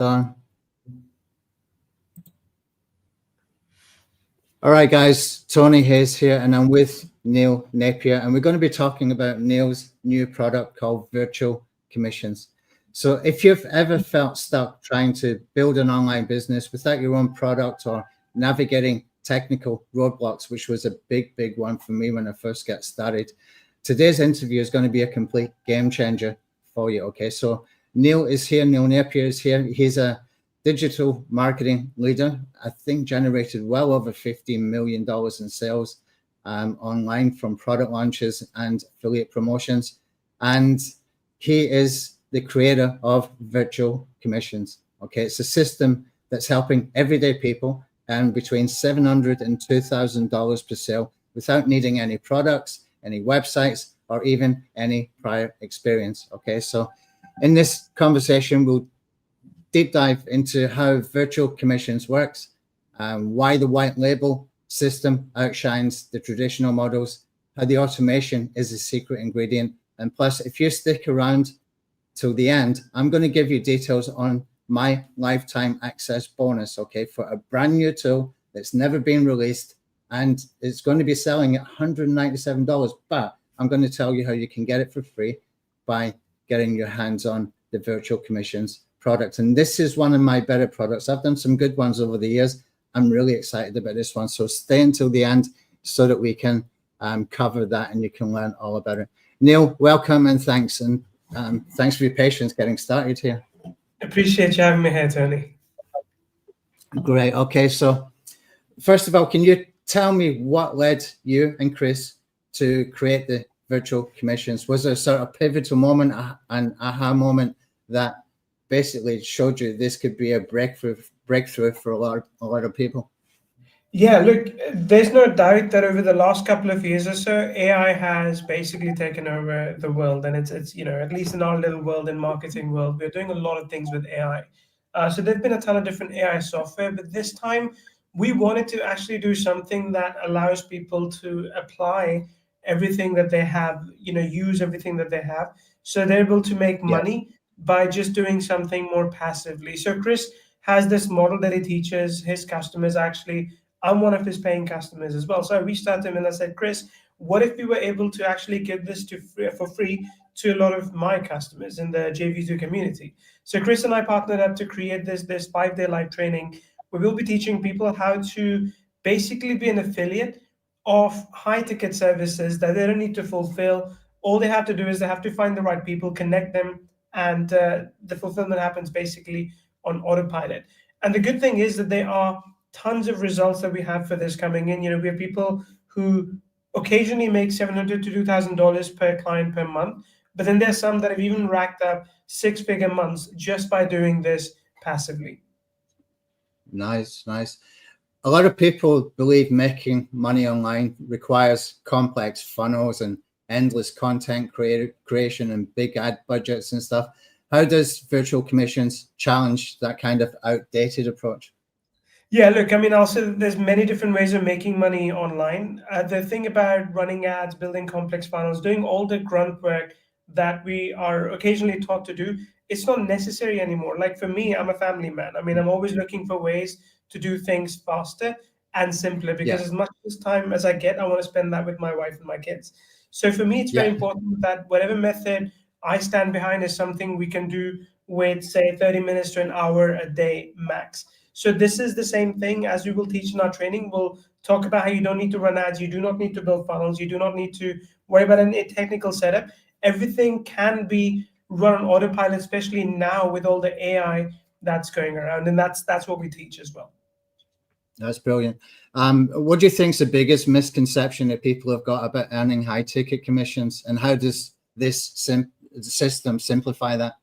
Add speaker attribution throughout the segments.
Speaker 1: All right, guys, Tony Hayes here, and I'm with Neil Napier, and we're going to be talking about Neil's new product called Virtual Commissions. So if you've ever felt stuck trying to build an online business without your own product or navigating technical roadblocks, which was a big one for me when I first got started, today's interview is going to be a complete game changer for you. Okay, so Neil is here. Neil Napier is here. He's a digital marketing leader. I think generated well over $15 million in sales online from product launches and affiliate promotions. And he is the creator of Virtual Commissions. Okay, it's a system that's helping everyday people earn between $700 and $2,000 per sale without needing any products, any websites, or even any prior experience. Okay, so in this conversation, we'll deep dive into how Virtual Commissions works, why the white label system outshines the traditional models, how the automation is a secret ingredient, and plus, if you stick around till the end, I'm going to give you details on my lifetime access bonus, okay, for a brand new tool that's never been released, and it's going to be selling at $197, but I'm going to tell you how you can get it for free by getting your hands on the Virtual Commissions product. And this is one of my better products. I've done some good ones over the years. I'm really excited about this one. So stay until the end so that we can cover that and you can learn all about it. Neil, welcome and thanks. And thanks for your patience getting started here.
Speaker 2: Appreciate you having me here, Tony.
Speaker 1: Great. Okay. So first of all, can you tell me what led you and Chris to create the Virtual Commissions? Was there a sort of pivotal moment, an aha moment that basically showed you this could be a breakthrough for a lot of people?
Speaker 2: Yeah, look, there's no doubt that over the last couple of years or so, AI has basically taken over the world, and it's at least in our little world, in marketing world, we're doing a lot of things with AI. So there've been a ton of different AI software, but this time we wanted to actually do something that allows people to apply everything that they have, use everything that they have, so they're able to make money by just doing something more passively. So Chris has this model that he teaches his customers. Actually, I'm one of his paying customers as well. So I reached out to him and I said, Chris, what if we were able to actually give this for free to a lot of my customers in the JV2 community? So Chris and I partnered up to create this 5-day live training where we'll be teaching people how to basically be an affiliate of high ticket services that they don't need to fulfill. All they have to do is they have to find the right people, connect them, and the fulfillment happens basically on autopilot. And the good thing is that there are tons of results that we have for this coming in. We have people who occasionally make $700 to $2,000 per client per month, but then there's some that have even racked up 6-figure months just by doing this passively.
Speaker 1: Nice. A lot of people believe making money online requires complex funnels and endless content creation and big ad budgets and stuff. How does Virtual Commissions challenge that kind of outdated approach?
Speaker 2: Yeah, look, I'll say that there's many different ways of making money online. The thing about running ads, building complex funnels, doing all the grunt work that we are occasionally taught to do, it's not necessary anymore. Like for me, I'm a family man. I'm always looking for ways to do things faster and simpler because as much time as I get, I want to spend that with my wife and my kids. So for me, it's very important that whatever method I stand behind is something we can do with, say, 30 minutes to an hour a day max. So this is the same thing as we will teach in our training. We'll talk about how you don't need to run ads. You do not need to build funnels. You do not need to worry about any technical setup. Everything can be run on autopilot, especially now with all the AI that's going around. And that's what we teach as well.
Speaker 1: That's brilliant. What do you think is the biggest misconception that people have got about earning high ticket commissions, and how does this system simplify that?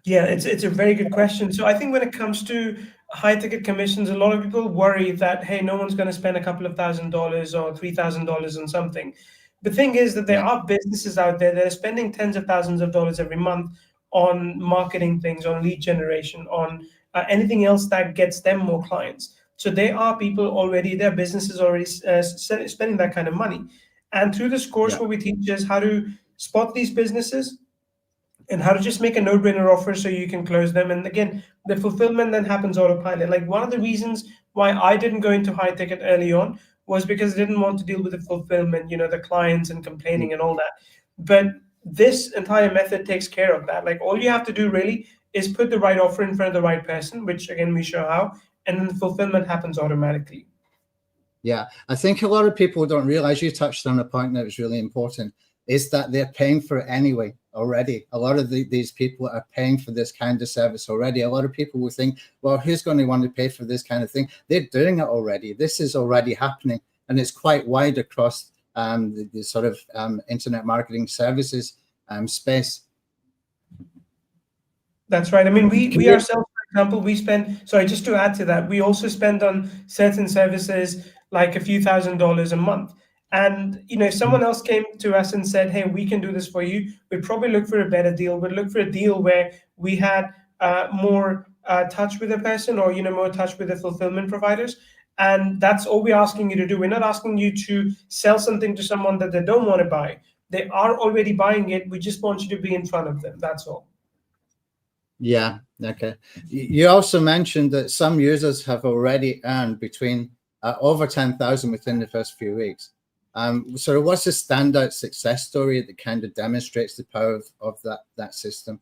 Speaker 2: Yeah, it's a very good question. So I think when it comes to high ticket commissions, a lot of people worry that, hey, no one's going to spend a couple of $1,000 or $3,000 on something. The thing is that there are businesses out there that are spending tens of thousands of dollars every month on marketing things, on lead generation, on anything else that gets them more clients. So there are people already, their businesses already spending that kind of money. And through this course, what we teach is how to spot these businesses, and how to just make a no-brainer offer so you can close them. And again, the fulfillment then happens autopilot. Like one of the reasons why I didn't go into high ticket early on was because I didn't want to deal with the fulfillment, the clients and complaining and all that. But this entire method takes care of that. Like all you have to do really is put the right offer in front of the right person, which again we show how, and then the fulfillment happens automatically.
Speaker 1: Yeah, I think a lot of people don't realize, you touched on a point that was really important, is that they're paying for it anyway already. A lot of these people are paying for this kind of service already. A lot of people will think, well, who's going to want to pay for this kind of thing? They're doing it already. This is already happening, and it's quite wide across the sort of internet marketing services space.
Speaker 2: That's right. I mean, we ourselves, for example, we spend, sorry, just to add to that, we also spend on certain services like a few $1,000s a month. And, if someone else came to us and said, hey, we can do this for you, we'd probably look for a better deal. We'd look for a deal where we had more touch with the person, or, more touch with the fulfillment providers. And that's all we're asking you to do. We're not asking you to sell something to someone that they don't want to buy. They are already buying it. We just want you to be in front of them. That's all.
Speaker 1: Yeah. Okay. You also mentioned that some users have already earned between over 10,000 within the first few weeks. So what's the standout success story that kind of demonstrates the power of that system?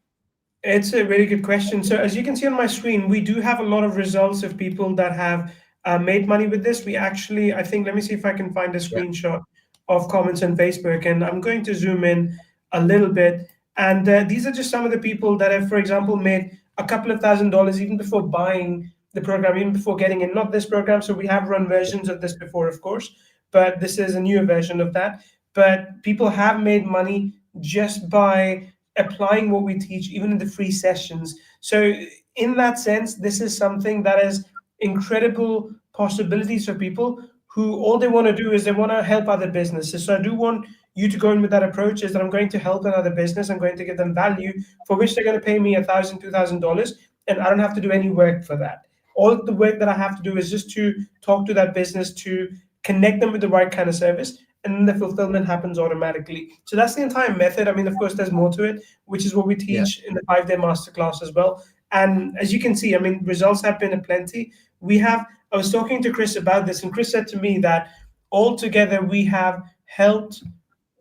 Speaker 2: It's a really good question. So as you can see on my screen, we do have a lot of results of people that have made money with this. We actually, I think, let me see if I can find a screenshot of comments on Facebook, and I'm going to zoom in a little bit. And these are just some of the people that have, for example, made a couple of $1,000s even before buying the program, even before getting in. Not this program, so we have run versions of this before, of course, but this is a newer version of that. But people have made money just by applying what we teach, even in the free sessions. So in that sense, this is something that has incredible possibilities for people who all they want to do is they want to help other businesses. So I do want you to go in with that approach, is that I'm going to help another business. I'm going to give them value for which they're going to pay me $1,000, $2,000, and I don't have to do any work for that. All the work that I have to do is just to talk to that business, to connect them with the right kind of service, and then the fulfillment happens automatically. So that's the entire method. I mean, of course, there's more to it, which is what we teach in the 5-day masterclass as well. And as you can see, I mean, results have been aplenty. I was talking to Chris about this, and Chris said to me that altogether we have helped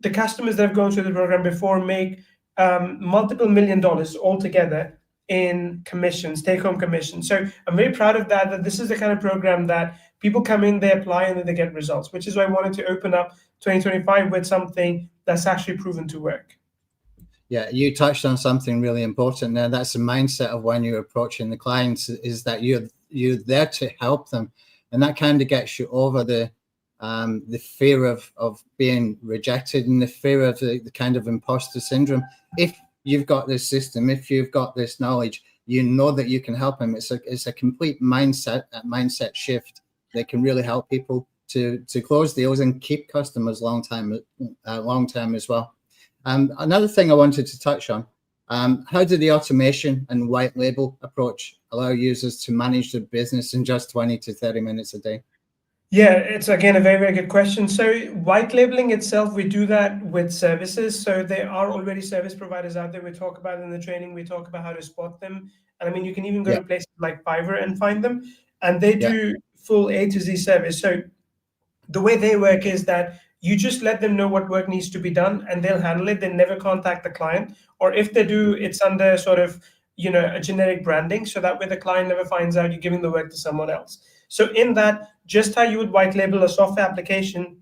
Speaker 2: the customers that have gone through the program before make multiple $1 million altogether in commissions, take-home commissions. So I'm very proud of that this is the kind of program that people come in, they apply, and then they get results, which is why I wanted to open up 2025 with something that's actually proven to work.
Speaker 1: Yeah, you touched on something really important there. That's the mindset of when you're approaching the clients, is that you're there to help them, and that kind of gets you over the fear of being rejected and the fear of the kind of imposter syndrome. If you've got this system, if you've got this knowledge, you know that you can help them. It's a complete mindset shift that can really help people to close deals and keep customers long term as well. Another thing I wanted to touch on, how do the automation and white label approach allow users to manage their business in just 20 to 30 minutes a day?
Speaker 2: Yeah, it's again a very, very good question. So white labeling itself, we do that with services. So there are already service providers out there. We talk about in the training, we talk about how to spot them. And I mean, you can even go to places like Fiverr and find them, and they do full A to Z service. So the way they work is that you just let them know what work needs to be done and they'll handle it. They never contact the client, or if they do, it's under sort of, a generic branding. So that way the client never finds out you're giving the work to someone else. So in that, just how you would white label a software application,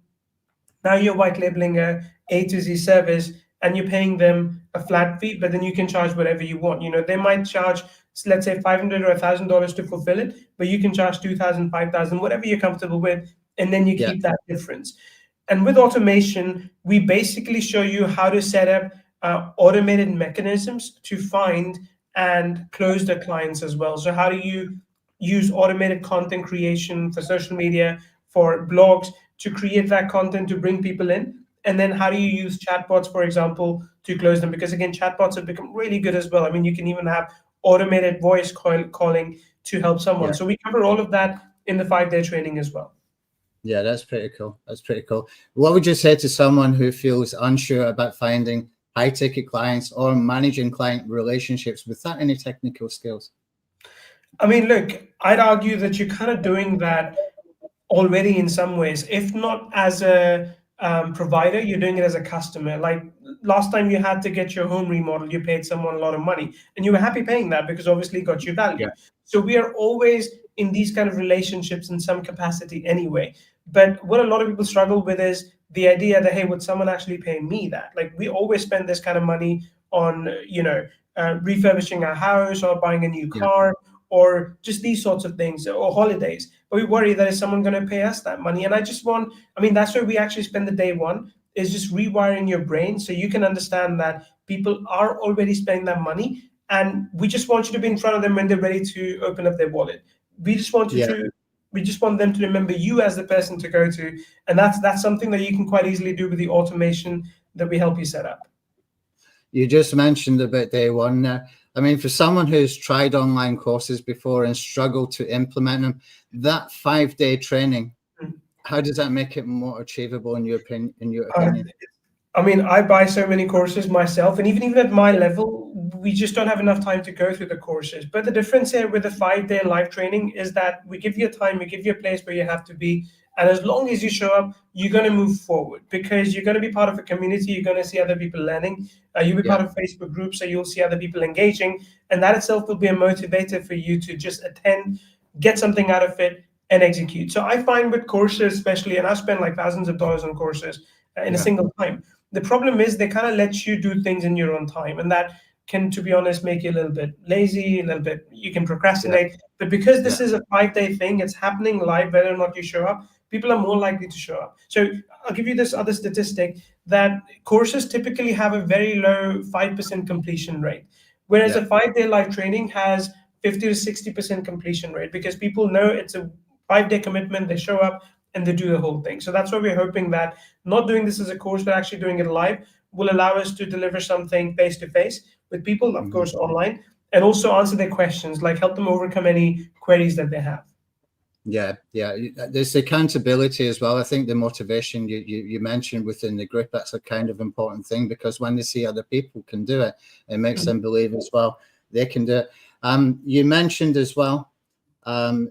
Speaker 2: now you're white labeling A to Z service, and you're paying them a flat fee, but then you can charge whatever you want. They might charge, let's say, $500 or $1,000 to fulfill it, but you can charge $2,000, $5,000, whatever you're comfortable with, and then you keep that difference. And with automation, we basically show you how to set up automated mechanisms to find and close the clients as well. So how do you use automated content creation for social media, for blogs, to create that content to bring people in? And then how do you use chatbots, for example, to close them? Because again, chatbots have become really good as well. I mean, you can even have automated voice calling to help someone. So we cover all of that in the 5-day training as well.
Speaker 1: Yeah, that's pretty cool. That's pretty cool. What would you say to someone who feels unsure about finding high ticket clients or managing client relationships without any technical skills?
Speaker 2: I mean, look, I'd argue that you're kind of doing that already in some ways. If not as a provider, you're doing it as a customer. Like last time you had to get your home remodeled, you paid someone a lot of money and you were happy paying that because obviously it got you value.
Speaker 1: Yeah.
Speaker 2: So we are always in these kind of relationships in some capacity anyway. But what a lot of people struggle with is the idea that, hey, would someone actually pay me that? Like we always spend this kind of money on, refurbishing our house or buying a new
Speaker 1: Yeah.
Speaker 2: car or just these sorts of things or holidays. But we worry that is someone going to pay us that money? And that's where we actually spend the day one, is just rewiring your brain so you can understand that people are already spending that money. And we just want you to be in front of them when they're ready to open up their wallet. We just want we just want them to remember you as the person to go to. And that's something that you can quite easily do with the automation that we help you set up.
Speaker 1: You just mentioned about day one there. I mean, for someone who's tried online courses before and struggled to implement them, that 5-day training, how does that make it more achievable in your opinion?
Speaker 2: I mean, I buy so many courses myself, and even at my level, we just don't have enough time to go through the courses. But the difference here with the 5-day live training is that we give you a time, we give you a place where you have to be. And as long as you show up, you're going to move forward because you're going to be part of a community. You're going to see other people learning. You'll be part of Facebook groups, so you'll see other people engaging. And that itself will be a motivator for you to just attend, get something out of it, and execute. So I find with courses, especially, and I spend like thousands of dollars on courses in a single time. The problem is they kind of let you do things in your own time. And that can, to be honest, make you a little bit lazy, a little bit, you can procrastinate. But because this is a 5-day thing, it's happening live, whether or not you show up, people are more likely to show up. So I'll give you this other statistic that courses typically have a very low 5% completion rate, whereas a 5-day live training has 50 to 60% completion rate because people know it's a 5-day commitment, they show up and they do the whole thing. So that's why we're hoping that not doing this as a course, but actually doing it live will allow us to deliver something face-to-face with people, of course, online, and also answer their questions, like help them overcome any queries that they have.
Speaker 1: Yeah. There's accountability as well. I think the motivation you mentioned within the group, that's a kind of important thing because when they see other people can do it, it makes them believe as well they can do it. You mentioned as well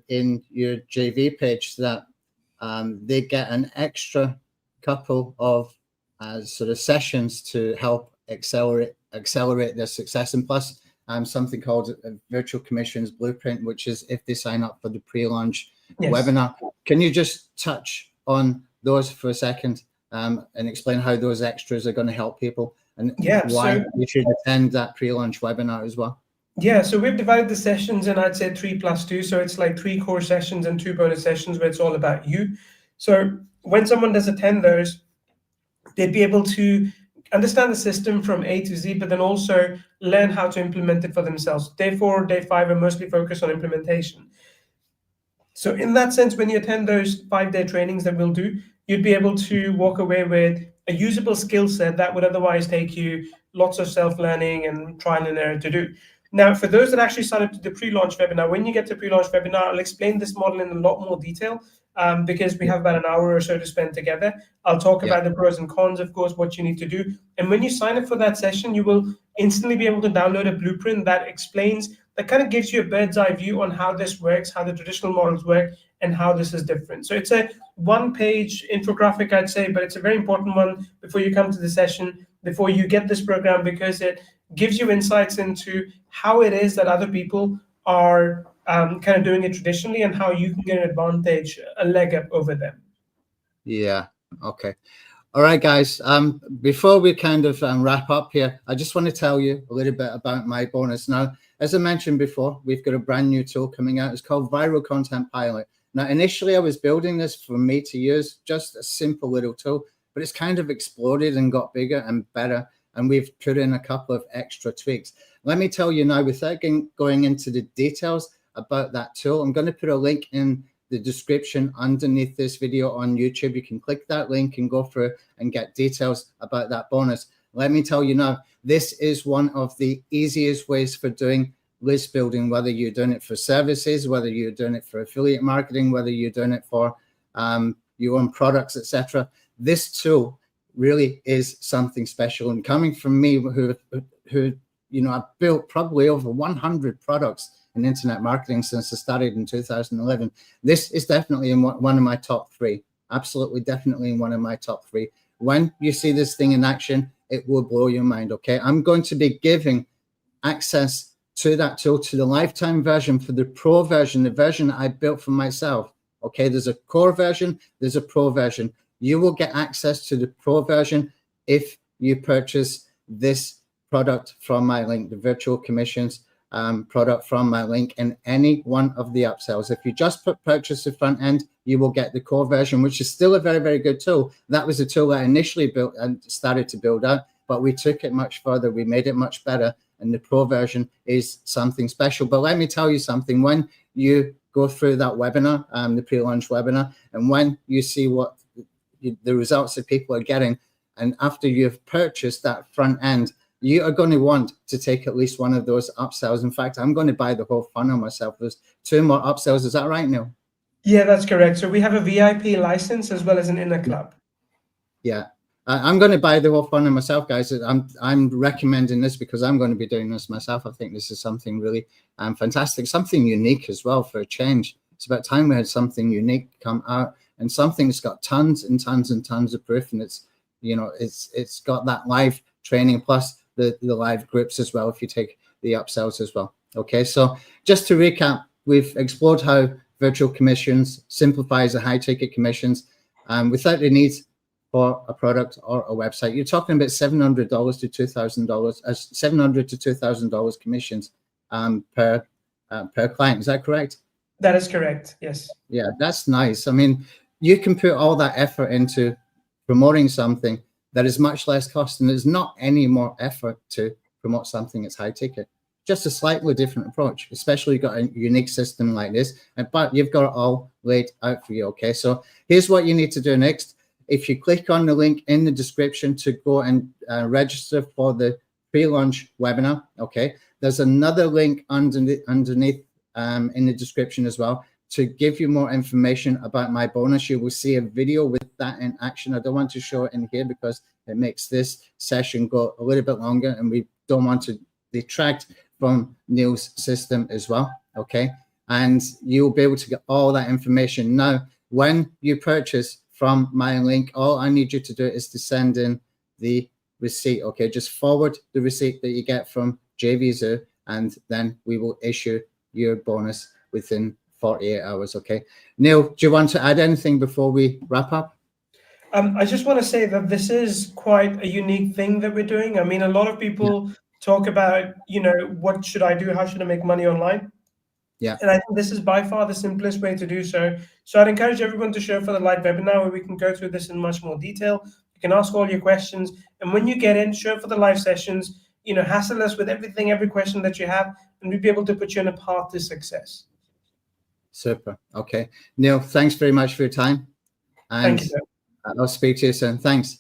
Speaker 1: in your JV page that they get an extra couple of sort of sessions to help accelerate their success, and plus something called a virtual commissions blueprint, which is if they sign up for the pre-launch webinar. Can you just touch on those for a second and explain how those extras are going to help people and why you should attend that pre-launch webinar as well?
Speaker 2: Yeah, so we've divided the sessions in, I'd say 3+2. So it's like 3 core sessions and 2 bonus sessions where it's all about you. So when someone does attend those, they'd be able to understand the system from A to Z, but then also learn how to implement it for themselves. Day 4, day 5 are mostly focused on implementation. So in that sense, when you attend those 5-day trainings that we'll do, you'd be able to walk away with a usable skill set that would otherwise take you lots of self-learning and trial and error to do. Now, for those that actually sign up to the pre-launch webinar, when you get to pre-launch webinar, I'll explain this model in a lot more detail because we have about an hour or so to spend together. I'll talk about the pros and cons, of course, what you need to do. And when you sign up for that session, you will instantly be able to download a blueprint that explains, that kind of gives you a bird's eye view on how this works, how the traditional models work, and how this is different. So it's a 1-page infographic, I'd say, but it's a very important one before you come to the session, before you get this program, because it gives you insights into how it is that other people are kind of doing it traditionally and how you can get an advantage, a leg up over them.
Speaker 1: Yeah. Okay. All right, guys. Before we kind of wrap up here, I just want to tell you a little bit about my bonus. Now, as I mentioned before, we've got a brand new tool coming out. It's called Viral Content Pilot. Now, initially, I was building this for me to use, just a simple little tool, but it's kind of exploded and got bigger and better. And we've put in a couple of extra tweaks. Let me tell you now, without going into the details about that tool, I'm going to put a link in the description underneath this video on YouTube. You can click that link and go through and get details about that bonus. Let me tell you now, this is one of the easiest ways for doing list building, whether you're doing it for services, whether you're doing it for affiliate marketing, whether you're doing it for your own products, etc. This tool really is something special. And coming from me, who you know, I've built probably over 100 products in internet marketing since I started in 2011. This is definitely in one of my top 3. Absolutely, definitely in one of my top 3. When you see this thing in action, it will blow your mind. Okay, I'm going to be giving access to that tool, to the lifetime version, for the pro version, the version that I built for myself. Okay, there's a core version, there's a pro version. You will get access to the pro version if you purchase this product from my link, the virtual commissions product from my link, in any one of the upsells. If you just purchase the front end, you will get the core version, which is still a very, very good tool. That was a tool that I initially built and started to build out, but we took it much further. We made it much better, and the pro version is something special. But let me tell you something. When you go through that webinar, the pre-launch webinar, and when you see what the results that people are getting, and after you've purchased that front end, you are going to want to take at least one of those upsells. In fact, I'm going to buy the whole funnel myself. There's 2 more upsells. Is that right, Neil?
Speaker 2: Yeah, that's correct. So we have a VIP license as well as an inner club.
Speaker 1: Yeah. I'm going to buy the whole funnel myself, guys. I'm recommending this because I'm going to be doing this myself. I think this is something really fantastic, something unique as well for a change. It's about time we had something unique come out, and something that's got tons and tons and tons of proof, and it's, you know, it's got that live training plus the live groups as well, if you take the upsells as well. Okay, so just to recap, we've explored how virtual commissions simplifies the high ticket commissions without the need for a product or a website. You're talking about $700 to $2,000, $700 to $2,000 commissions per client. Is that correct?
Speaker 2: That is correct. Yes.
Speaker 1: Yeah, that's nice. I mean, you can put all that effort into promoting something that is much less cost, and there's not any more effort to promote something that's high ticket. Just a slightly different approach, especially you've got a unique system like this, but you've got it all laid out for you. Okay, so here's what you need to do next. If you click on the link in the description to go and register for the pre-launch webinar, okay, there's another link underneath in the description as well to give you more information about my bonus. You will see a video with that in action. I don't want to show it in here because it makes this session go a little bit longer, and we don't want to detract from Neil's system as well. Okay, and you'll be able to get all that information. Now, when you purchase from my link, all I need you to do is to send in the receipt. Okay, just forward the receipt that you get from JVZoo, and then we will issue your bonus within 48 hours. Okay, Neil, do you want to add anything before we wrap up?
Speaker 2: I just want to say that this is quite a unique thing that we're doing. I mean, a lot of people talk about, you know, what should I do? How should I make money online?
Speaker 1: Yeah.
Speaker 2: And I think this is by far the simplest way to do so. So I'd encourage everyone to show for the live webinar where we can go through this in much more detail. You can ask all your questions. And when you get in, show for the live sessions, you know, hassle us with everything, every question that you have, and we'll be able to put you on a path to success.
Speaker 1: Super. Okay. Neil, thanks very much for your time. And
Speaker 2: thank you.
Speaker 1: I'll speak to you soon. Thanks.